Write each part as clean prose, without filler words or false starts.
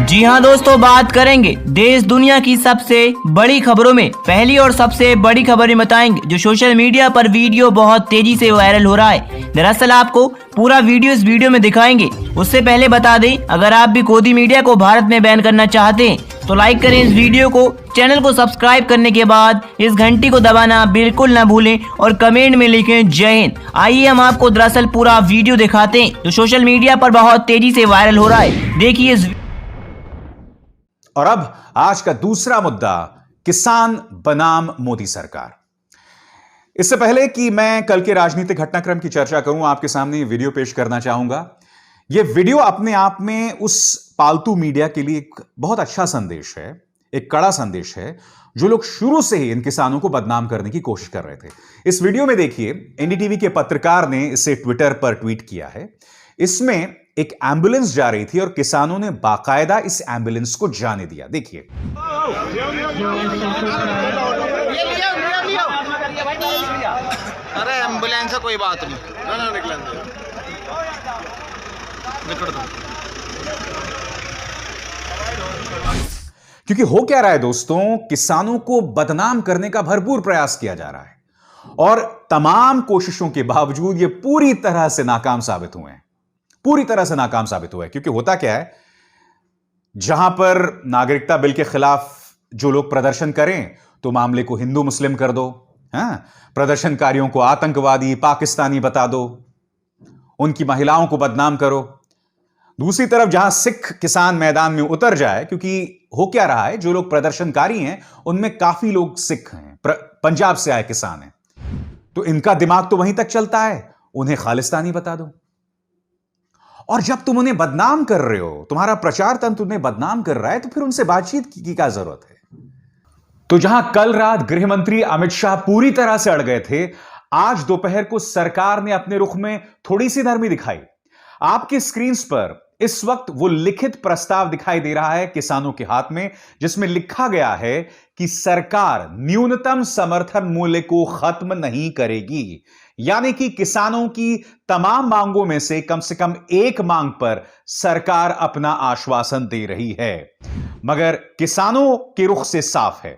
जी हाँ दोस्तों, बात करेंगे देश दुनिया की सबसे बड़ी खबरों में पहली और सबसे बड़ी खबरें बताएंगे जो सोशल मीडिया पर वीडियो बहुत तेजी से वायरल हो रहा है। दरअसल आपको पूरा वीडियो इस वीडियो में दिखाएंगे। उससे पहले बता दें, अगर आप भी गोदी मीडिया को भारत में बैन करना चाहते हैं तो लाइक करें इस वीडियो को, चैनल को सब्सक्राइब करने के बाद इस घंटी को दबाना बिल्कुल न भूलें और कमेंट में लिखें जय हिंद। आइए हम आपको दरअसल पूरा वीडियो दिखाते हैं जो सोशल मीडिया पर बहुत तेजी से वायरल हो रहा है। देखिए इस और अब आज का दूसरा मुद्दा, किसान बनाम मोदी सरकार। इससे पहले कि मैं कल के राजनीतिक घटनाक्रम की चर्चा करूं, आपके सामने ये वीडियो पेश करना चाहूंगा। यह वीडियो अपने आप में उस पालतू मीडिया के लिए एक बहुत अच्छा संदेश है, एक कड़ा संदेश है, जो लोग शुरू से ही इन किसानों को बदनाम करने की कोशिश कर रहे थे। इस वीडियो में देखिए, एनडीटीवी के पत्रकार ने इसे ट्विटर पर ट्वीट किया है। इसमें एक एम्बुलेंस जा रही थी और किसानों ने बाकायदा इस एम्बुलेंस को जाने दिया। देखिए। अरे एम्बुलेंस है, कोई बात नहीं। ना निकल दो। क्योंकि हो क्या रहा है दोस्तों, किसानों को बदनाम करने का भरपूर प्रयास किया जा रहा है और तमाम कोशिशों के बावजूद ये पूरी तरह से नाकाम साबित हुए हैं। पूरी तरह से नाकाम साबित हुआ है। क्योंकि होता क्या है, जहां पर नागरिकता बिल के खिलाफ जो लोग प्रदर्शन करें तो मामले को हिंदू मुस्लिम कर दो, प्रदर्शनकारियों को आतंकवादी पाकिस्तानी बता दो, उनकी महिलाओं को बदनाम करो। दूसरी तरफ जहां सिख किसान मैदान में उतर जाए, क्योंकि हो क्या रहा है, जो लोग प्रदर्शनकारी हैं उनमें काफी लोग सिख हैं, पंजाब से आए किसान हैं, तो इनका दिमाग तो वहीं तक चलता है, उन्हें खालिस्तानी बता दो। और जब तुम उन्हें बदनाम कर रहे हो, तुम्हारा प्रचार तंत्र उन्हें बदनाम कर रहा है, तो फिर उनसे बातचीत की क्या जरूरत है। तो जहां कल रात गृह मंत्री अमित शाह पूरी तरह से अड़ गए थे, आज दोपहर को सरकार ने अपने रुख में थोड़ी सी नरमी दिखाई। आपकी स्क्रीन पर इस वक्त वो लिखित प्रस्ताव दिखाई दे रहा है किसानों के हाथ में, जिसमें लिखा गया है कि सरकार न्यूनतम समर्थन मूल्य को खत्म नहीं करेगी। यानी कि किसानों की तमाम मांगों में से कम एक मांग पर सरकार अपना आश्वासन दे रही है। मगर किसानों के रुख से साफ है,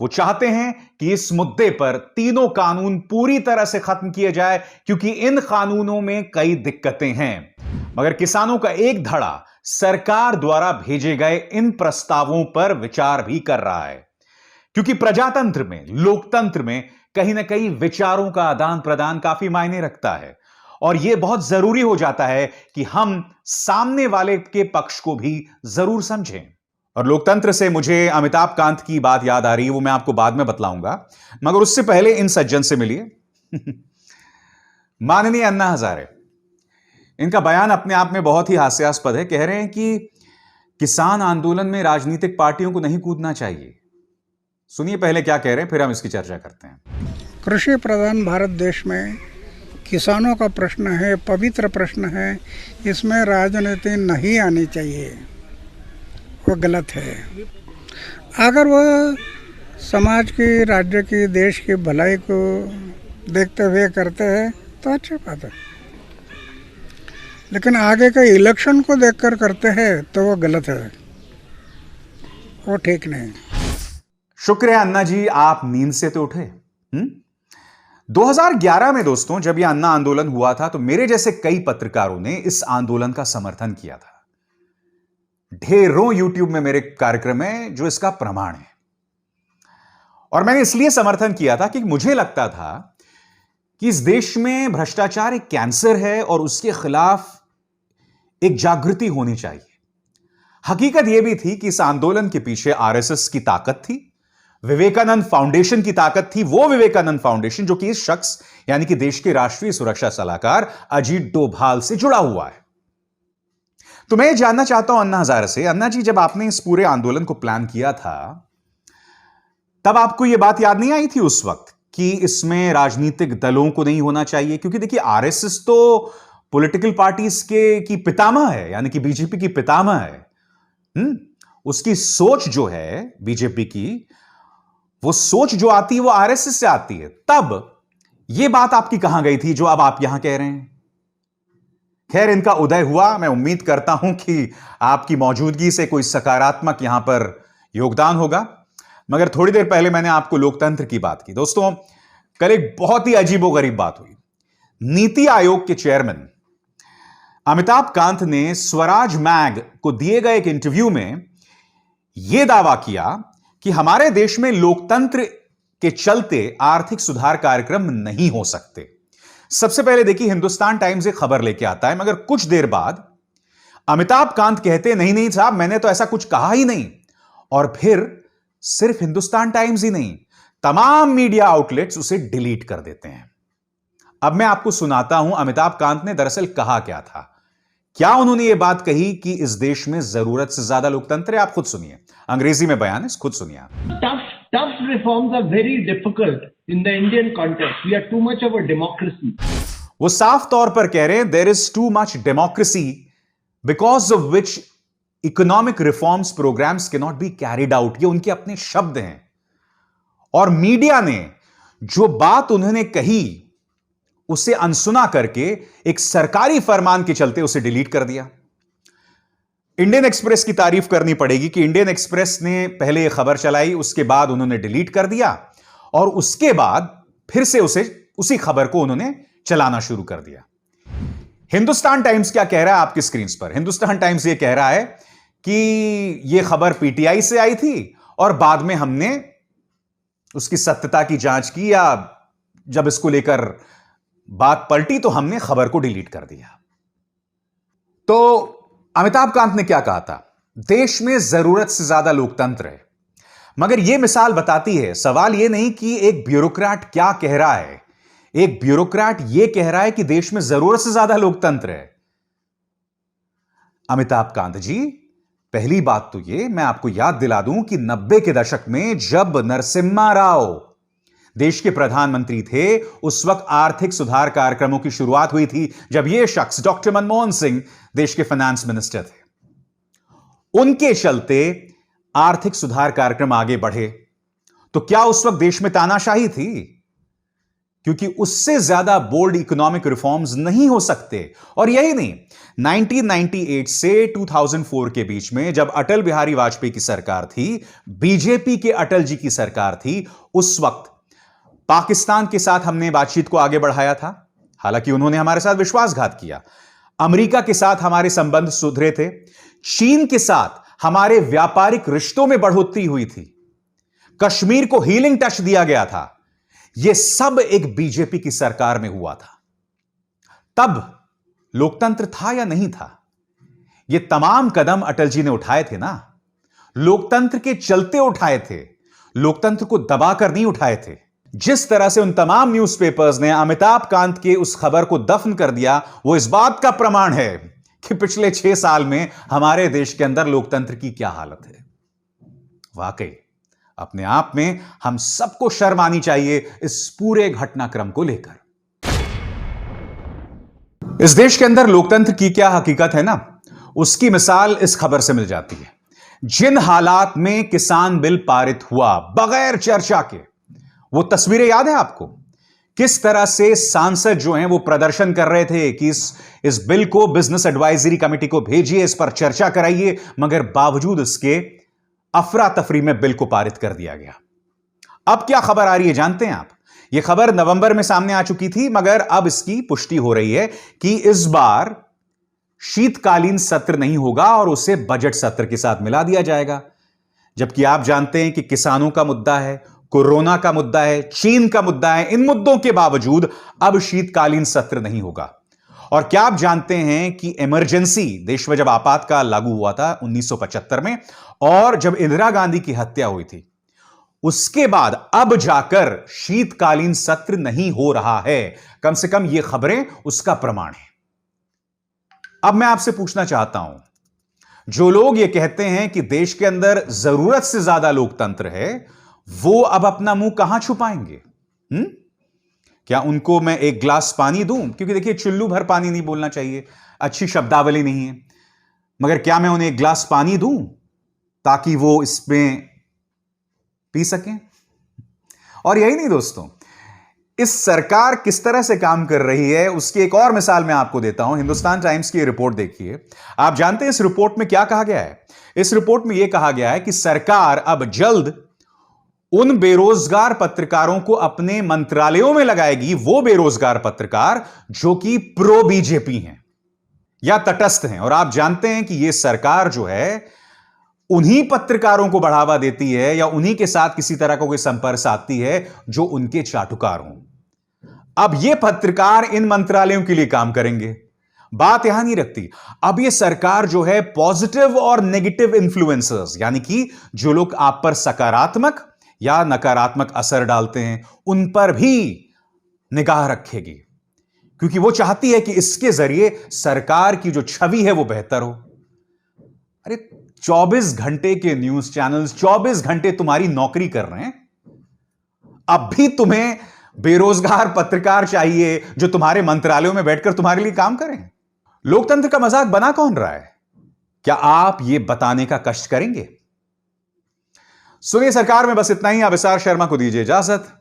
वो चाहते हैं कि इस मुद्दे पर तीनों कानून पूरी तरह से खत्म किए जाए, क्योंकि इन कानूनों में कई दिक्कतें हैं। मगर किसानों का एक धड़ा सरकार द्वारा भेजे गए इन प्रस्तावों पर विचार भी कर रहा है, क्योंकि प्रजातंत्र में, लोकतंत्र में कहीं ना कहीं विचारों का आदान प्रदान काफी मायने रखता है और यह बहुत जरूरी हो जाता है कि हम सामने वाले के पक्ष को भी जरूर समझें। और लोकतंत्र से मुझे अमिताभ कांत की बात याद आ रही है, वो मैं आपको बाद में बतलाऊंगा, मगर उससे पहले इन सज्जन से मिलिए। माननीय अन्ना हजारे, इनका बयान अपने आप में बहुत ही हास्यास्पद है। कह रहे हैं कि किसान आंदोलन में राजनीतिक पार्टियों को नहीं कूदना चाहिए। सुनिए पहले क्या कह रहे हैं, फिर हम इसकी चर्चा करते हैं। कृषि प्रधान भारत देश में किसानों का प्रश्न है, पवित्र प्रश्न है, इसमें राजनीति नहीं आनी चाहिए, वो गलत है। अगर वह समाज की, राज्य की, देश की भलाई को देखते हुए करते हैं तो अच्छी बात है, लेकिन आगे के इलेक्शन को देखकर करते हैं तो वो गलत है, वो ठीक नहीं। शुक्रिया अन्ना जी, आप नींद से तो उठे। 2011 में दोस्तों, जब यह अन्ना आंदोलन हुआ था, तो मेरे जैसे कई पत्रकारों ने इस आंदोलन का समर्थन किया था। ढेरों यूट्यूब में मेरे कार्यक्रम है जो इसका प्रमाण है। और मैंने इसलिए समर्थन किया था कि मुझे लगता था कि इस देश में भ्रष्टाचार एक कैंसर है और उसके खिलाफ एक जागृति होनी चाहिए। हकीकत यह भी थी कि इस आंदोलन के पीछे आरएसएस की ताकत थी, विवेकानंद फाउंडेशन की ताकत थी, वो विवेकानंद फाउंडेशन जो कि इस शख्स यानी कि देश के राष्ट्रीय सुरक्षा सलाहकार अजीत डोभाल से जुड़ा हुआ है। तो मैं जानना चाहता हूं अन्ना हजारे से, अन्ना जी, जब आपने इस पूरे आंदोलन को प्लान किया था, तब आपको यह बात याद नहीं आई थी उस वक्त कि इसमें राजनीतिक दलों को नहीं होना चाहिए? क्योंकि देखिए, आरएसएस तो पॉलिटिकल पार्टीज की पितामह है, यानी कि बीजेपी की पितामह है। उसकी सोच जो है बीजेपी की, वो सोच जो आती है वो आरएसएस से आती है। तब यह बात आपकी कहां गई थी जो अब आप यहां कह रहे हैं? खैर, इनका उदय हुआ। मैं उम्मीद करता हूं कि आपकी मौजूदगी से कोई सकारात्मक यहां पर योगदान होगा। मगर थोड़ी देर पहले मैंने आपको लोकतंत्र की बात की। दोस्तों, कल एक बहुत ही अजीबोगरीब बात हुई। नीति आयोग के चेयरमैन अमिताभ कांत ने स्वराज मैग को दिए गए एक इंटरव्यू में यह दावा किया कि हमारे देश में लोकतंत्र के चलते आर्थिक सुधार कार्यक्रम नहीं हो सकते। सबसे पहले देखिए, हिंदुस्तान टाइम्स एक खबर लेके आता है, मगर कुछ देर बाद अमिताभ कांत कहते नहीं नहीं साहब, मैंने तो ऐसा कुछ कहा ही नहीं। और फिर सिर्फ हिंदुस्तान टाइम्स ही नहीं, तमाम मीडिया आउटलेट्स उसे डिलीट कर देते हैं। अब मैं आपको सुनाता हूं अमिताभ कांत ने दरअसल कहा क्या था। क्या उन्होंने यह बात कही कि इस देश में जरूरत से ज्यादा लोकतंत्र है? आप खुद सुनिए, अंग्रेजी में बयान है, खुद सुनिए आप। Tough reforms are very difficult in the Indian context. We are too much of a democracy. वो साफ तौर पर कह रहे हैं there is too much democracy because of which economic reforms programs cannot be carried out. ये उनके अपने शब्द हैं। और मीडिया ने जो बात उन्होंने कही उसे अनसुना करके एक सरकारी फरमान के चलते उसे डिलीट कर दिया। इंडियन एक्सप्रेस की तारीफ करनी पड़ेगी कि इंडियन एक्सप्रेस ने पहले यह खबर चलाई, उसके बाद उन्होंने डिलीट कर दिया और उसके बाद फिर से उसी खबर को उन्होंने चलाना शुरू कर दिया। हिंदुस्तान टाइम्स क्या कह रहा है आपकी स्क्रीन पर? हिंदुस्तान टाइम्स यह कह रहा है कि यह खबर पीटीआई से आई थी और बाद में हमने उसकी सत्यता की जांच की, या जब इसको लेकर बात पलटी तो हमने खबर को डिलीट कर दिया। तो अमिताभ कांत ने क्या कहा था? देश में जरूरत से ज्यादा लोकतंत्र है। मगर यह मिसाल बताती है, सवाल यह नहीं कि एक ब्यूरोक्रेट क्या कह रहा है। एक ब्यूरोक्रेट यह कह रहा है कि देश में जरूरत से ज्यादा लोकतंत्र है। अमिताभ कांत जी, पहली बात तो यह मैं आपको याद दिला दूं कि 90 के दशक में जब नरसिम्हा राव देश के प्रधानमंत्री थे, उस वक्त आर्थिक सुधार कार्यक्रमों की शुरुआत हुई थी, जब यह शख्स डॉक्टर मनमोहन सिंह देश के फाइनेंस मिनिस्टर थे। उनके चलते आर्थिक सुधार कार्यक्रम आगे बढ़े। तो क्या उस वक्त देश में तानाशाही थी? क्योंकि उससे ज्यादा बोल्ड इकोनॉमिक रिफॉर्म्स नहीं हो सकते। और यही नहीं, 1998 से 2004 के बीच में जब अटल बिहारी वाजपेयी की सरकार थी, बीजेपी के अटल जी की सरकार थी, उस वक्त पाकिस्तान के साथ हमने बातचीत को आगे बढ़ाया था, हालांकि उन्होंने हमारे साथ विश्वासघात किया। अमेरिका के साथ हमारे संबंध सुधरे थे। चीन के साथ हमारे व्यापारिक रिश्तों में बढ़ोतरी हुई थी। कश्मीर को हीलिंग टच दिया गया था। यह सब एक बीजेपी की सरकार में हुआ था। तब लोकतंत्र था या नहीं था? यह तमाम कदम अटल जी ने उठाए थे ना। लोकतंत्र के चलते उठाए थे, लोकतंत्र को दबाकर नहीं उठाए थे। जिस तरह से उन तमाम न्यूज़पेपर्स ने अमिताभ कांत के उस खबर को दफन कर दिया, वो इस बात का प्रमाण है कि पिछले 6 साल में हमारे देश के अंदर लोकतंत्र की क्या हालत है। वाकई अपने आप में हम सबको शर्म आनी चाहिए इस पूरे घटनाक्रम को लेकर। इस देश के अंदर लोकतंत्र की क्या हकीकत है ना, उसकी मिसाल इस खबर से मिल जाती है। जिन हालात में किसान बिल पारित हुआ बगैर चर्चा के, वो तस्वीरें याद है आपको? किस तरह से सांसद जो हैं वो प्रदर्शन कर रहे थे कि इस बिल को बिजनेस एडवाइजरी कमेटी को भेजिए, इस पर चर्चा कराइए, मगर बावजूद इसके अफरा तफरी में बिल को पारित कर दिया गया। अब क्या खबर आ रही है जानते हैं आप? यह खबर नवंबर में सामने आ चुकी थी, मगर अब इसकी पुष्टि हो रही है कि इस बार शीतकालीन सत्र नहीं होगा और उसे बजट सत्र के साथ मिला दिया जाएगा। जबकि आप जानते हैं कि किसानों का मुद्दा है, कोरोना का मुद्दा है, चीन का मुद्दा है, इन मुद्दों के बावजूद अब शीतकालीन सत्र नहीं होगा। और क्या आप जानते हैं कि इमरजेंसी देश में जब आपातकाल लागू हुआ था 1975 में, और जब इंदिरा गांधी की हत्या हुई थी, उसके बाद अब जाकर शीतकालीन सत्र नहीं हो रहा है। कम से कम ये खबरें उसका प्रमाण है। अब मैं आपसे पूछना चाहता हूं, जो लोग ये कहते हैं कि देश के अंदर जरूरत से ज्यादा लोकतंत्र है, वो अब अपना मुंह कहां छुपाएंगे? क्या उनको मैं एक गिलास पानी दूं? क्योंकि देखिए, चुल्लू भर पानी नहीं बोलना चाहिए, अच्छी शब्दावली नहीं है, मगर क्या मैं उन्हें एक गिलास पानी दूं ताकि वो इसमें पी सकें? और यही नहीं दोस्तों, इस सरकार किस तरह से काम कर रही है उसकी एक और मिसाल मैं आपको देता हूं। हिंदुस्तान टाइम्स की रिपोर्ट देखिए। आप जानते हैं इस रिपोर्ट में क्या कहा गया है? इस रिपोर्ट में यह कहा गया है कि सरकार अब जल्द उन बेरोजगार पत्रकारों को अपने मंत्रालयों में लगाएगी, वो बेरोजगार पत्रकार जो कि प्रो बीजेपी हैं या तटस्थ हैं। और आप जानते हैं कि यह सरकार जो है उन्हीं पत्रकारों को बढ़ावा देती है या उन्हीं के साथ किसी तरह का कोई संपर्क साधती है जो उनके चाटुकार हों। अब ये पत्रकार इन मंत्रालयों के लिए काम करेंगे। बात यहां नहीं रखती। अब ये सरकार जो है पॉजिटिव और नेगेटिव इन्फ्लुएंसर्स, यानी कि जो लोग आप पर सकारात्मक या नकारात्मक असर डालते हैं, उन पर भी निगाह रखेगी, क्योंकि वो चाहती है कि इसके जरिए सरकार की जो छवि है वो बेहतर हो। अरे 24 घंटे के न्यूज चैनल्स 24 घंटे तुम्हारी नौकरी कर रहे हैं, अब भी तुम्हें बेरोजगार पत्रकार चाहिए जो तुम्हारे मंत्रालयों में बैठकर तुम्हारे लिए काम करें। लोकतंत्र का मजाक बना कौन रहा है? क्या आप यह बताने का कष्ट करेंगे? सुनिए सरकार में बस इतना ही। आप विशाल शर्मा को दीजिए इजाजत।